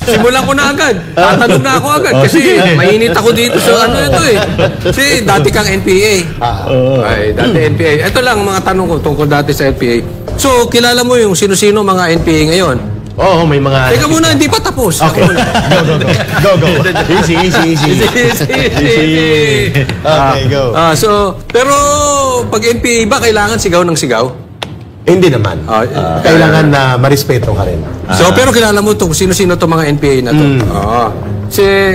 Simulan ko na agad. Tatanong na ako agad kasi mainit ako dito sa ano ito eh. Kasi dati kang NPA. Ay, dati NPA. Ito lang mga tanong ko tungkol dati sa NPA. So, kilala mo yung sino-sino mga NPA ngayon? Oo, may mga... Teka muna, hindi pa tapos. Okay. Go. Easy. Okay, go. Pero pag NPA ba, kailangan sigaw ng sigaw? Hindi naman. Kailangan na marespeto ka rin. So, pero kilala mo ito, sino-sino itong mga NPA na ito?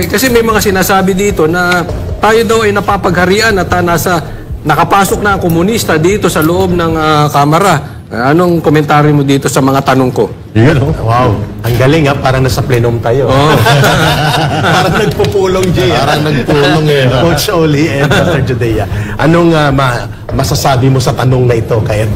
Kasi may mga sinasabi dito na tayo daw ay napapagharian at nakapasok na ang komunista dito sa loob ng kamara. Anong komentaryo mo dito sa mga tanong ko? Wow. Ang galing parang nasa plenum tayo. Parang nagpupulong, Jay. Parang nagpulong Coach Oli and Dr. Judea. Anong masasabi mo sa tanong na ito? Kaya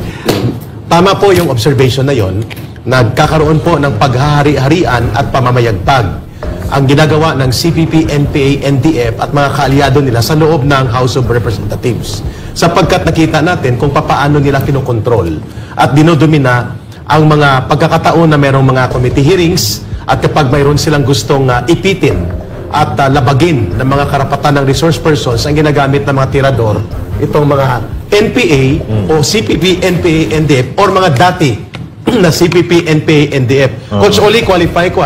tama po yung observation na yon. Nagkakaroon po ng paghahari-harian at pamamayagpag ang ginagawa ng CPP, NPA, NDF at mga kaalyado nila sa loob ng House of Representatives. Sapagkat nakita natin kung paano nila kinokontrol at dinodomina ang mga pagkakataon na mayroong mga committee hearings at kapag mayroon silang gustong ipitin at labagin ng mga karapatan ng resource persons ang ginagamit ng mga tirador, itong mga NPA o CPP, NPA, NDF or mga dati na CPP, NPA, NDF. Coach Oli, qualify ko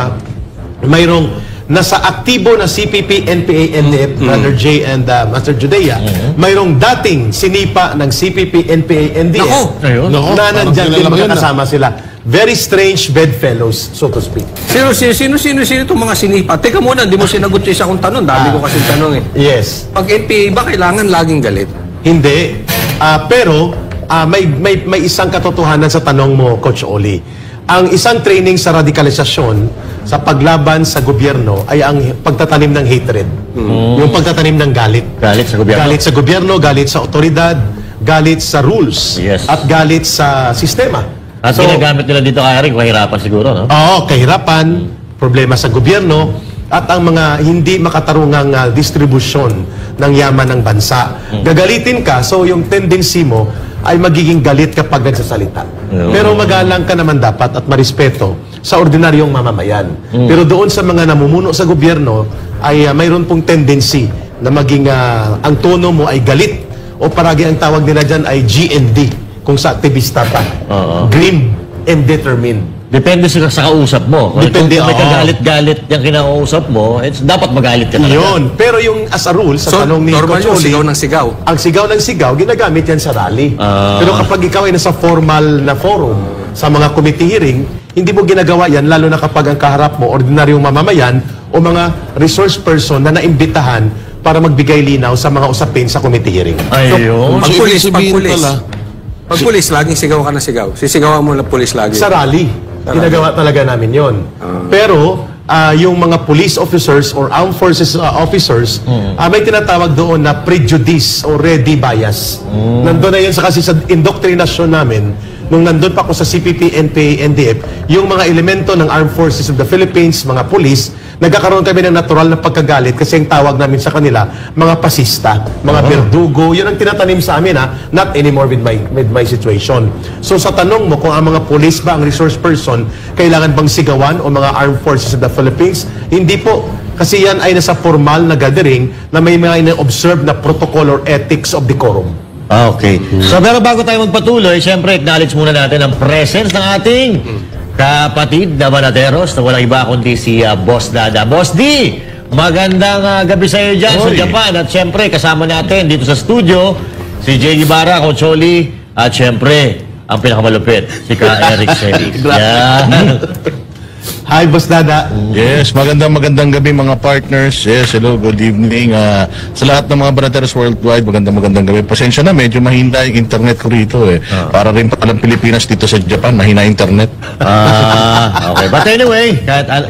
mayroong nasa aktibo na CPP, NPA, NDF, Brother J and Master Judea, mayroong dating sinipa ng CPP, NPA, NDF na nandyan din magkakasama sila. Very strange bedfellows, so to speak. Sino itong mga sinipa? Teka muna, di mo sinagot yung isa kong tanong. Dami ko kasi tanong eh. Yes. Pag NPA ba, kailangan laging galit? Hindi. Pero may isang katotohanan sa tanong mo, Coach Oli. Ang isang training sa radikalisasyon sa paglaban sa gobyerno ay ang pagtatanim ng hatred. Yung pagtatanim ng galit. Galit sa gobyerno. Galit sa gobyerno, galit sa otoridad, galit sa rules, at galit sa sistema. At ginagamit nila dito kaya rin, kahirapan siguro, no? Oo, kahirapan, problema sa gobyerno, at ang mga hindi makatarungang distribusyon ng yaman ng bansa. Gagalitin ka, so yung tendency mo ay magiging galit kapag nagsasalita. Pero magalang ka naman dapat at marespeto sa ordinaryong mamamayan. Pero doon sa mga namumuno sa gobyerno ay mayroon pong tendency na maging ang tono mo ay galit o paragi ang tawag nila dyan ay GND kung sa aktivista pa. Grim and determined. Depende sa kausap mo. Depende, kung may kagalit-galit yung kinausap mo, dapat magalit ka talaga. Yun. Pero yung as a rule, sa tanong ni Coach Oli, sigaw ng sigaw. Ang sigaw ng sigaw, ginagamit yan sa rally. Pero kapag ikaw ay nasa formal na forum, sa mga committee hearing, hindi mo ginagawa yan, lalo na kapag ang kaharap mo, ordinaryong mamamayan o mga resource person na naimbitahan para magbigay linaw sa mga usapin sa committee hearing. Ayun. Pag pulis, laging sigaw ka na sigaw. Sisigawan mo na pulis lagi. Sa rally, ginagawa talaga namin yon. Pero yung mga police officers or armed forces officers, may tinatawag doon na prejudice or ready bias. Nandun na yun kasi sa indoctrination namin, nung nandun pa ako sa CPP, NPA, NDF, yung mga elemento ng Armed Forces of the Philippines, mga police, nagkakaroon kami ng natural na pagkagalit kasi ang tawag namin sa kanila, mga pasista, mga berdugo, yun ang tinatanim sa amin not anymore with my situation. So sa tanong mo kung ang mga police ba, ang resource person, kailangan bang sigawan o mga Armed Forces of the Philippines? Hindi po. Kasi yan ay nasa formal na gathering na may mga ina-observe na protocol or ethics of decorum. Okay. So pero bago tayo magpatuloy, siyempre acknowledge muna natin ang presence ng ating kapatid na Banateros na walang iba kundi si Boss Dada. Boss D, magandang gabi sa iyo dyan sa Japan. At siyempre kasama natin dito sa studio si Jay Ibarra, Coach Oli, at siyempre ang pinakamalupit, si Ka Eric Celis. Hi, Boss Dada. Yes, magandang gabi mga partners. Yes, hello, good evening. Sa lahat ng mga Banateros worldwide, magandang gabi. Pasensya na, medyo mahina yung internet ko rito eh. Para rin palang Pilipinas dito sa Japan, mahina internet. Okay. But anyway,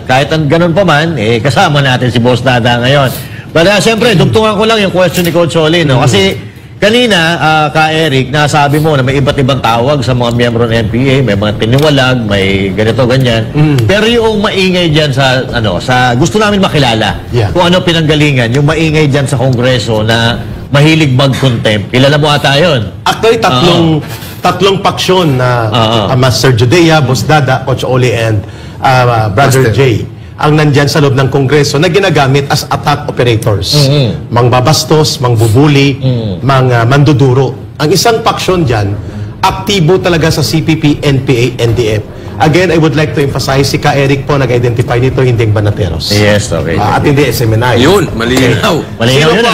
kahit ganun pa man, kasama natin si Boss Dada ngayon. But siyempre, dugtungan ko lang yung question ni Coach Oli, no? Kasi kanina, Ka Eric, nasabi mo na may iba't ibang tawag sa mga miyembro ng NPA, may mga tiniwalag, may ganito, ganyan. Pero yung maingay dyan sa gusto namin makilala, kung ano pinanggalingan, yung maingay dyan sa Kongreso na mahilig mag-contempt. Kilala mo ata yun? Actually, tatlong paksyon na Master Judea, Boss Dada, Coach Oli, and Brother Jay. ang nandyan sa loob ng Kongreso na ginagamit as attack operators. Mangbabastos, mangbubuli, manduduro. Ang isang paksyon dyan, aktibo talaga sa CPP, NPA, NDF. Again, I would like to emphasize, si Ka Eric po nag-identify nito, hindi ang Banateros. Yes, okay. At hindi SMNI. Yun, malinaw. Malinaw Sino yun, po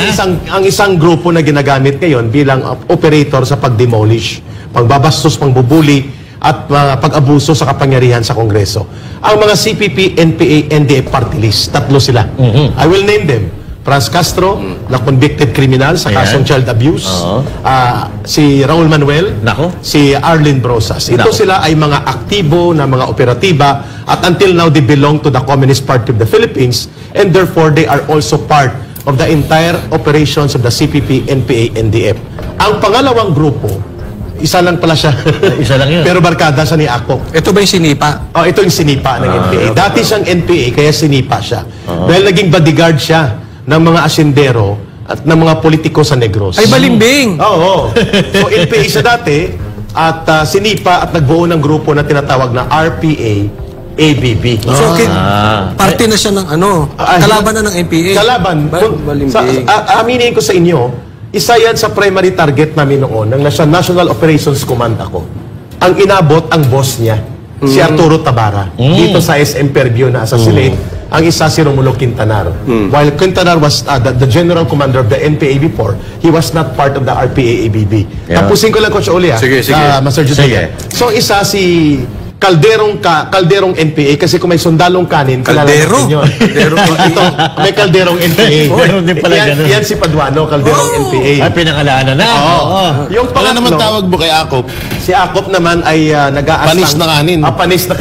ang isang grupo na ginagamit ngayon bilang operator sa pag-demolish, pagbabastos, pangbubuli, at pag-abuso sa kapangyarihan sa Kongreso? Ang mga CPP, NPA, NDF party list, tatlo sila. I will name them. Franz Castro, na convicted criminal sa kasong child abuse. Si Raul Manuel, Nako. si Arlene Brosas. Ito Nako. sila ay mga aktibo na mga operatiba at until now they belong to the Communist Party of the Philippines and therefore they are also part of the entire operations of the CPP, NPA, NDF. Ang pangalawang grupo, isa lang pala siya. Isa lang yun. Pero barkada sa ni Akop. Ito ba yung sinipa? Oh, ito yung sinipa ng NPA. Dati siyang NPA, kaya sinipa siya. Dahil naging bodyguard siya ng mga asyendero at ng mga politiko sa Negros. Ay, balimbing! Oo. So, NPA siya dati at sinipa at nagbuo ng grupo na tinatawag na RPA ABB. So, parte na siya ng kalaban na ng NPA. Kalaban. Balimbing. Aminin ko sa inyo, isa yan sa primary target namin noon ng National Operations Command ako. Ang inabot ang boss niya, si Arturo Tabara, dito sa SM Fairview na assassinate. Ang isa si Romulo Quintanar. While Quintanar was the general commander of the NPA before, he was not part of the RPA ABB. Yeah. Tapusin ko lang, Coach Oli, Sige. Master Judea. So, isa si kalderong NPA kasi kung may sundalong kanin, kilala Kaldero? natin yun. Kalderong NPA. Ito, may kalderong NPA. Meron din pala ganun. Yan si Paduano, kalderong NPA. Ay, pinangalaanan na. Oo. Yung Wala naman pangatlo, tawag mo kay Akop. si Akop naman ay nag-aasang... Panis na kanin. Panis na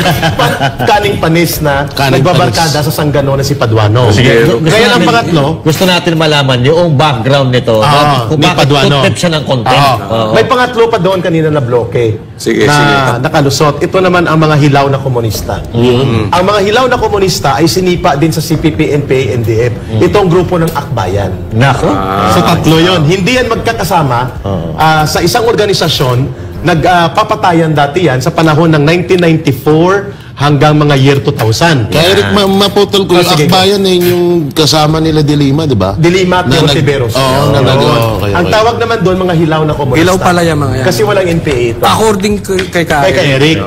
kaning panis na Kaning nagbabarkada sa Sanggano na si Paduano. Sige. Kaya ang pangatlo, Gusto natin malaman yung background nito. Kung ni bakit Paduano. content siya ng content. Oo. May pangatlo pa doon kanina na bloke. Sige, na sige. nakalusot. Ito naman ang mga hilaw na komunista. Ang mga hilaw na komunista ay sinipa din sa CPP, NPA, NDF. Itong grupo ng Akbayan. Nako. So tatlo yon. Hindi yan magkakasama sa isang organisasyon. Nagpapatayan dati yan sa panahon ng 1994 hanggang mga year 2000. Kaya Eric, maputol ko. Oh, Yung sige, Akbayan eh, yung kasama nila Dilima, di ba? Dilima at Na nag- Tiberos. Oo, okay. Ang tawag naman doon mga hilaw na komunista. Hilaw pala yung mga yan. Kasi walang NPA ito. According kay Kay Eric.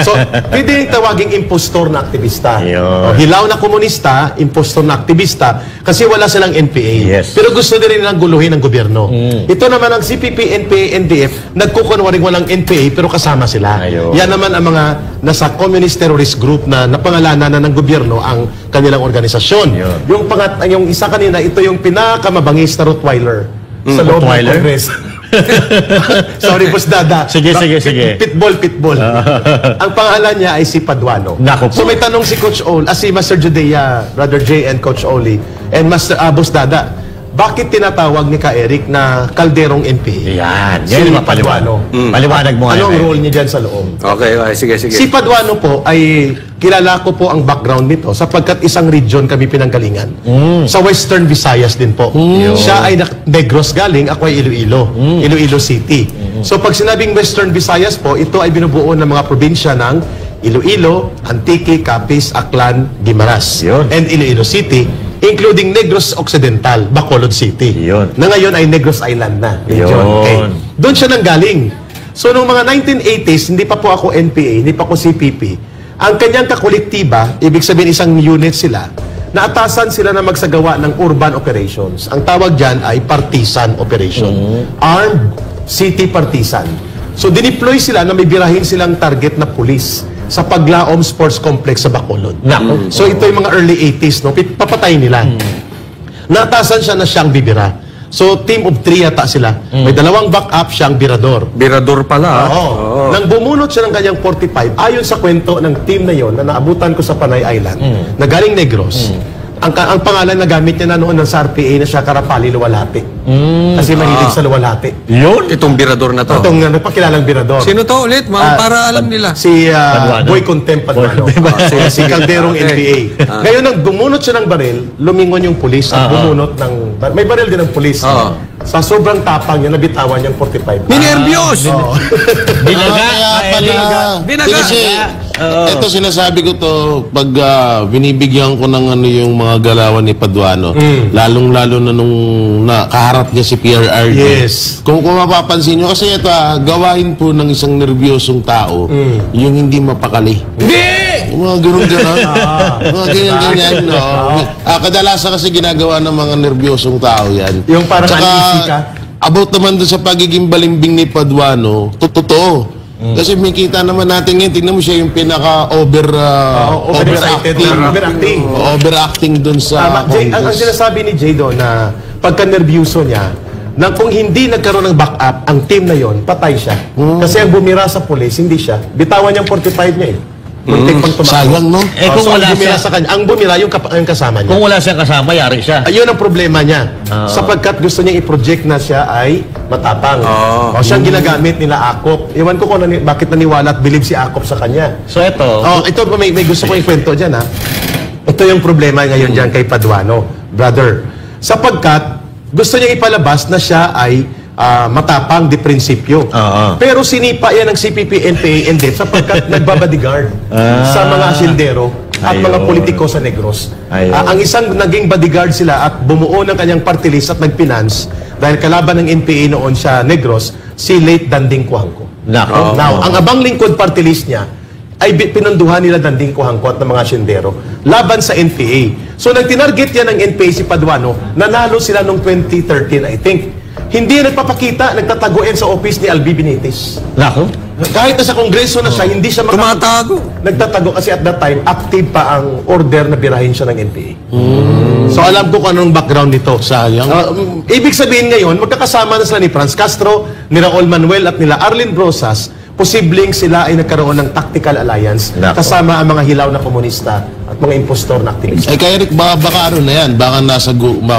So, pwede rin tawaging impostor na aktivista. Yun. Hilaw na komunista, impostor na aktivista, kasi wala silang NPA. Yes. Pero gusto din nilang guluhin ng gobyerno. Ito naman ang CPP, NPA, NDF, nagkukunwaring walang NPA, pero kasama sila. Ayun. Yan naman ang mga nasa communist terrorist group na napangalanan na ng gobyerno ang kanilang organisasyon. Yun. Yung isa kanina, ito yung pinakamabangis na Rottweiler sa loob ng Rottweiler? Congress. Sorry, Boss Dada. Sige. Pitbull. Ang pangalan niya ay si Paduano. Nako po. So may tanong si Coach Ol, si Master Judea, Brother J and Coach Oli, and Master Boss Dada, bakit tinatawag ni Ka Eric na kalderong NPA? Yan. Si Yan yung Paduano. Paliwanag mo nga. Anong yan. role niya dyan sa loob? Okay, sige. Si Paduano po ay kilala ko po ang background nito sapagkat isang region kami pinanggalingan. Sa Western Visayas din po. Siya ay Negros galing, ako ay Iloilo. Iloilo City. So pag sinabing Western Visayas po, ito ay binubuo ng mga probinsya ng Iloilo, Antique, Capiz, Aklan, Guimaras. Yun. And Iloilo City, including Negros Occidental, Bacolod City. Yun. Na ngayon ay Negros Island na. Region. Yun. Okay. Doon siya nanggaling. So, noong mga 1980s, hindi pa po ako NPA, hindi pa ako CPP. Ang kanyang kakolektiba, ibig sabihin isang unit sila, naatasan sila na magsagawa ng urban operations. Ang tawag dyan ay partisan operation. Armed City Partisan. So, dineploy sila na may birahin silang target na pulis sa Paglaom Sports Complex sa Bacolod. Nako. So, ito yung mga early 80s, no? Papatay nila. Naatasan siya na siyang bibira. So, team of 3 yata sila. May dalawang backup, siyang birador. Birador pala. Oo. Nang bumunot siya ng kanyang 45, ayon sa kwento ng team na yon na naabutan ko sa Panay Island, na galing Negros, ang pangalan na gamit niya na noon ng SARPA na siya Karapali Luwalhati. Kasi mahilig sa luwalhati. Yun. Itong birador na to. Itong nagpakilalang birador. Sino to ulit? Para alam nila. Si Paduano. Boy Contempt Paduano. Si Calderong Okay. NPA. Ngayon, nang bumunot siya ng baril, lumingon yung pulis at bumunot ng... May baril din ng pulis. Sa sobrang tapang niya, nabitawan niyang 45. Minervyos! Oo. Binaga. Kaya pala. Binaga. Kasi Ito sinasabi ko to pag binibigyan ko ng ano yung mga galawan ni Paduano, lalong-lalo na nung nakaharap niya si PRRD. Yes. Kung mapapansin nyo, kasi ito gawain po ng isang nervyosong tao, yung hindi mapakali. Hindi! Yung mga ganun-ganon. Mga ganyan-ganyan. No? Kadalasan kasi ginagawa ng mga nervyosong tao yan. Yung parang uneasy ka. About naman doon sa pagiging balimbing ni Paduano, totoo. Kasi may kita naman natin ngayon, tignan mo siya yung Overexcited na overacting. Overacting doon sa Jay, ang Congress. sinasabi ni Jay doon na pagka-nervyuso niya, na kung hindi nagkaroon ng backup, ang team na yon patay siya. Kasi ang bumira sa pulis, hindi siya. Bitawan niyang 45 niya eh. Muntik pang tumakbo. Sayang, no? Kung So, wala ang bumira siya, sa kanya, ang bumira yung kasama niya. kung wala siyang kasama, yari siya. Ayun ang problema niya. Sapagkat gusto niya i-project na siya ay matapang. O siyang ginagamit nila Akop. Iwan ko kung bakit naniwala at believe si Akop sa kanya. So ito, Ito may gusto ko ikwento dyan ha. Ito yung problema ngayon dyan kay Paduano, brother. Sapagkat gusto niya ipalabas na siya ay matapang di prinsipyo. Pero sinipa yan ng CPP, NPA, NDF sapagkat nagbabodyguard sa mga asyendero at mga politiko sa Negros. Ang isang naging bodyguard sila at bumuo ng kanyang party list at nagfinance dahil kalaban ng NPA noon sa Negros, si late Danding Cuangco. nako. Now, ang abang lingkod party list niya ay pinanduhan nila Danding Cuangco at ng mga asyendero laban sa NPA. So, nagtinarget yan ng NPA si Paduano, nanalo sila noong 2013, I think. Hindi nagpapakita, nagtataguin sa office ni Albi Benitez. Nako. Kahit na sa kongreso na siya, hindi siya Tumatago. nagtatago kasi at that time, active pa ang order na birahin siya ng NPA. So alam ko kung anong background nito. Sayang. Ibig sabihin ngayon, magkakasama na sila ni Franz Castro, ni Raul Manuel at nila Arlene Brosas, posibleng sila ay nagkaroon ng tactical alliance Nako. kasama ang mga hilaw na komunista at mga impostor na aktivista. Kaya Rick, baka ano na yan, baka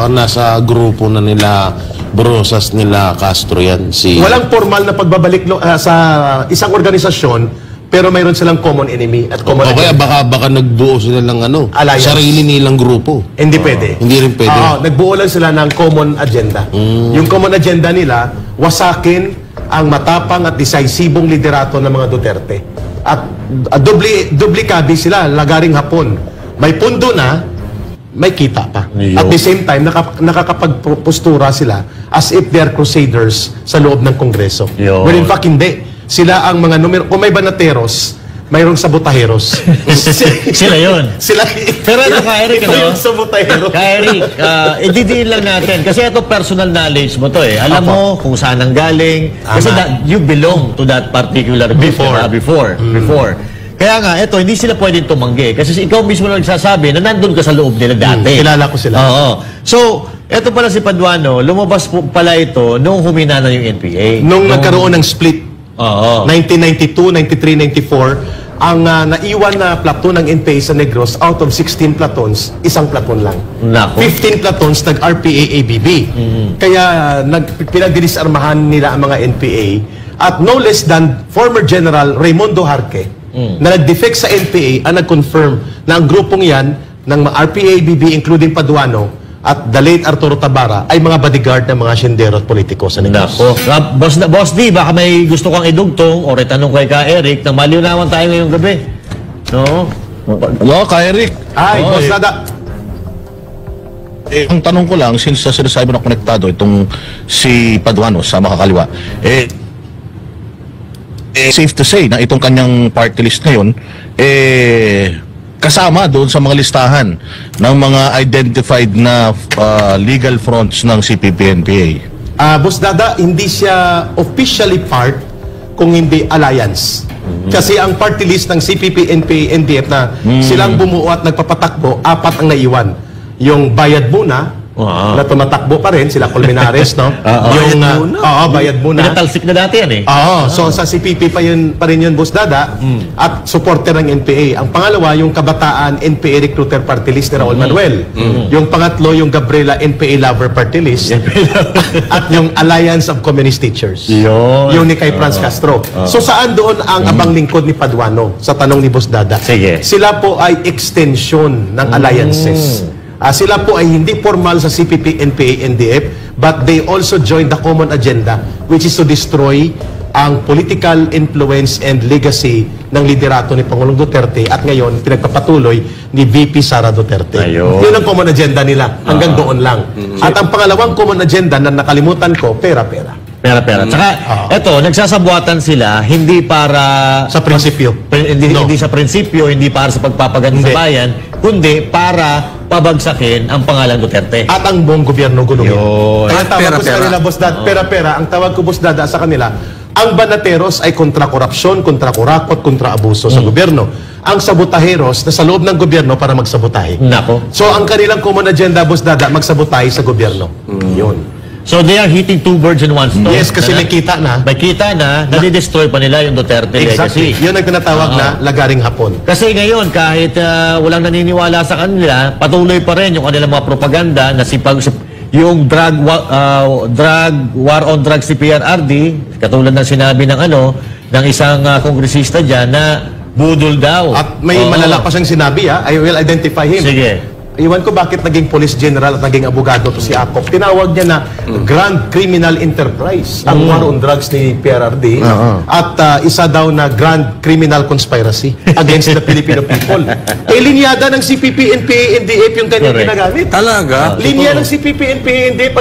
nasa grupo na nila Brosas, nila Castro yan. Walang formal na pagbabalik sa isang organisasyon, pero mayroon silang common enemy at common O kaya agenda. baka nagbuo sila ng Alliance. sarili nilang grupo. Hindi pwede. Hindi rin pwede. Nagbuo lang sila ng common agenda. Yung common agenda nila, wasakin ang matapang at decisibong liderato ng mga Duterte. At dubli-kabi sila, lagaring hapon. May pundo na, may kita pa. Iyo. At the same time, nakakapagpostura sila as if they're crusaders sa loob ng Kongreso. Iyo. Well, in fact, hindi. Sila ang mga numero, kung may banateros, mayroong sabotaheros. Sila yun. Sila. Pero ano ka, Eric, Ito ano? yung sabotahero. Eric, ididiin lang natin. Kasi ito personal knowledge mo to eh. Alam mo kung saan ang galing. Kasi you belong to that particular group. Before. Kaya nga, ito, hindi sila pwedeng tumanggi. Kasi ikaw mismo lang nagsasabi na nandun ka sa loob nila dati. Kilala ko sila. Oo. So, ito pala si Paduano, lumabas po pala ito nung humina na yung NPA. Nung nagkaroon ng split, Oo. 1992, 93, 94, ang naiwan na platoon ng NPA sa Negros, out of 16 platoons, isang platoon lang. Nako. 15 platoons nag-RPA-ABB. Kaya pinagdinisarmahan nila ang mga NPA. At no less than former General Raimundo Jarque, na nag-defect sa NPA, ang nag-confirm na ang grupong yan ng RPA-ABB, including Paduano, at the late Arturo Tabara, ay mga bodyguard ng mga siyendero at politiko sa Negros. Nako. Boss D, baka may gusto kang idugtong o retanong kay ka Eric na maliwnawan tayo ngayong gabi. No? Hello, ka Eric. Ay, Oy. Boss Dada. Ang tanong ko lang, since sa sinasabi na konektado itong si Paduano sa makakaliwa, safe to say na itong kanyang party list ngayon, kasama doon sa mga listahan ng mga identified na legal fronts ng CPP-NPA. Boss Dada, hindi siya officially part kung hindi alliance. Kasi ang party list ng CPP, NPA, NDF na silang bumuo at nagpapatakbo, 4 ang naiwan. Yung Bayad Muna, na tumatakbo pa rin, sila Colmenares, no? Yung, Bayad Muna. Pinatalsik na dati yan eh. So sa CPP pa rin yun, Boss Dada, at supporter ng NPA. Ang pangalawa, yung Kabataan NPA Recruiter Party List ni Raul Manuel. Yung pangatlo, yung Gabriela NPA Lover Party List. At yung Alliance of Communist Teachers. Yun. Yung ni kay Franz Castro. So saan doon ang abang lingkod ni Paduano sa tanong ni Boss Dada? Sige. Sila po ay extension ng alliances. Sila po ay hindi formal sa CPP, NPA, NDF, but they also join the common agenda, which is to destroy ang political influence and legacy ng liderato ni Pangulong Duterte at ngayon pinagpapatuloy ni VP Sara Duterte. Ayun. Yun ang common agenda nila. Hanggang doon lang. At ang pangalawang common agenda na nakalimutan ko, pera-pera. Pera-pera. Tsaka, eto, nagsasabuatan sila hindi para... Sa prinsipyo. Hindi sa prinsipyo, hindi para sa pagpapaganda sa Hindi. bayan, kundi para pabagsakin ang pangalan Duterte. At ang buong gobyerno gulungin. Yun. Kaya ang tawag ko sa Pera-pera. kanila, Boss Dad, pera-pera. Ang tawag ko, Boss Dada, sa kanila, ang banateros ay kontra korupsyon, kontra kurakot, kontra abuso sa gobyerno. Ang sabotaheros na sa loob ng gobyerno para magsabotahe. Nako. So, ang kanilang common agenda, Boss Dada, magsabotahe sa gobyerno. Yun. So they are hitting two birds in one stone. Yes, kasi may kita na. May kita na, nadi-destroy pa nila yung Duterte Exactly. legacy. Yun ang tinatawag na lagaring hapon. Kasi ngayon, kahit walang naniniwala sa kanila, patuloy pa rin yung kanilang mga propaganda na yung drug war on drugs ni PRRD, katulad ng sinabi ng ng isang kongresista dyan na budol daw. At may Oo. malala pa siyang sinabi, I will identify him. Sige. Iwan ko bakit naging police general at naging abogado to si Akop. Tinawag niya na Grand Criminal Enterprise ang war on drugs ni PRRD at isa daw na Grand Criminal Conspiracy against the Filipino people. Linyada ng CPP, NPA, NDF yung kanyang Correct. ginagamit. Talaga? Linya ng CPP, NPA, NDF,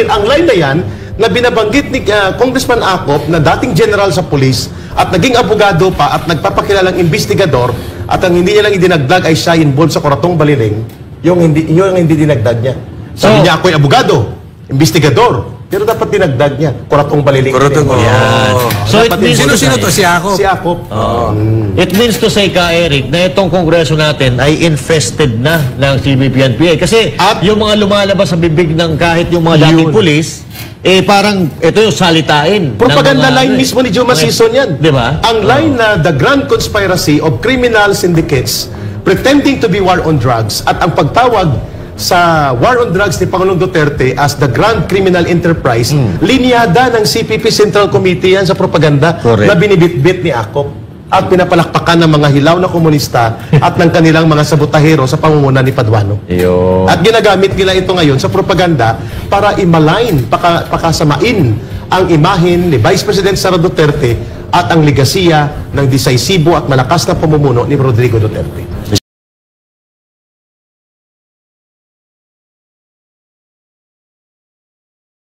ang line na yan na binabanggit ni Congressman Akop na dating general sa police at naging abogado pa at nagpapakilalang investigador at ang hindi niya lang idinagdag ay siya involved sa Kuratong Baliling. Yung hindi dinagdag niya. Sabi niya, ako'y abogado, investigador, pero dapat dinagdag niya. Kuratong Baliling. Kuratong, Yan. So it means Sino to? Si Ako? Si Akop. It means to say, Ka Eric, na itong kongreso natin ay infested na ng CBP-NPA. Kasi At- yung mga lumalabas sa bibig ng kahit yung mga dating pulis, parang ito yung salitain. Propaganda ng mga, line mismo ni Juma Sison yan. Di ba? Ang line na the grand conspiracy of criminal syndicates pretending to be war on drugs at ang pagtawag sa war on drugs ni Pangulong Duterte as the grand criminal enterprise, linyada ng CPP Central Committee yan sa propaganda Correct. na binibitbit ni Akop at pinapalakpakan ng mga hilaw na komunista at ng kanilang mga sabotahero sa pangunguna ni Paduano. Yun. At ginagamit nila ito ngayon sa propaganda para i-malign, pakasamain ang imahin ni Vice President Sara Duterte at ang legasiya ng decisibo at malakas na pamumuno ni Rodrigo Duterte.